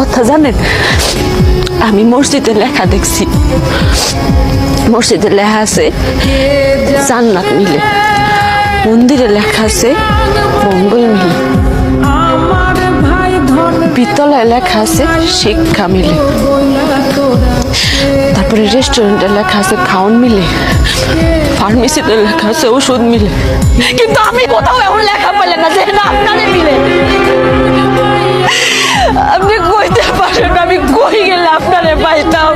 কথা জানেন, আমি মসজিদে লেখা দেখছি, মসজিদে লেখা আছে জান্নাত মিলে, মন্দিরে লেখা আছে মঙ্গল মিলে, বিদ্যালয়ে লেখা আছে শিক্ষা মিলে, তারপরে রেস্টুরেন্টে লেখা আছে খাওন মিলে, ফার্মেসিতে লেখা আছে ওষুধ মিলে। কিন্তু আমি কোথাও এমন লেখা পেলেন না যে না আপনারে মিলে। আপনি কইতে পারেন আমি কই গেলে আপনারে পাইতাম,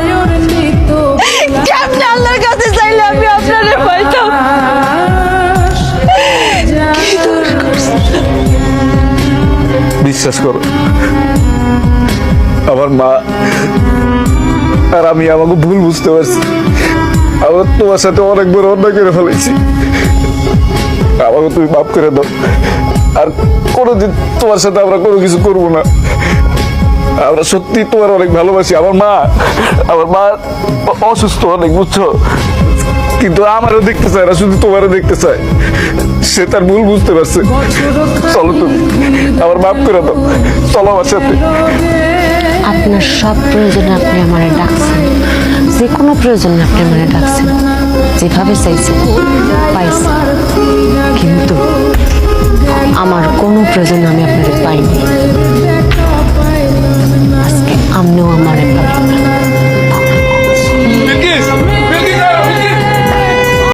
কেমনে আল্লাহর কাছে চাইলে আমি আপনারে পাইতাম। বিশ্বাস করো, আমার মা আর আমি আমাকে ভুল বুঝতে পারছি। আমার তোমার সাথে অনেক বড় অন্যায় করে ফেলেছি, আমাকে তুমি মাফ করে দাও। আর কোনোদিন তোমার সাথে আমরা কোনো কিছু করবো না। আমরা সত্যি তোমার অনেক ভালোবাসি। আমার মা অসুস্থ অনেক, বুঝছো, কিন্তু আমারও দেখতে চায় না, শুধু তোমারও দেখতে চায়। সে তার ভুল বুঝতে পারছে। চলো তুমি আমার মাফ করে দাও, চলো আমার সাথে। আপনার সব প্রয়োজনে আপনি আমারে ডাকছেন, যে কোনো প্রয়োজনে আপনি আমারে ডাকছেন, যেভাবে চাইছেন পাইছেন, কিন্তু আমার কোনো প্রয়োজনে আমি আপনাদের পাইনি। আজকে আপনিও আমারে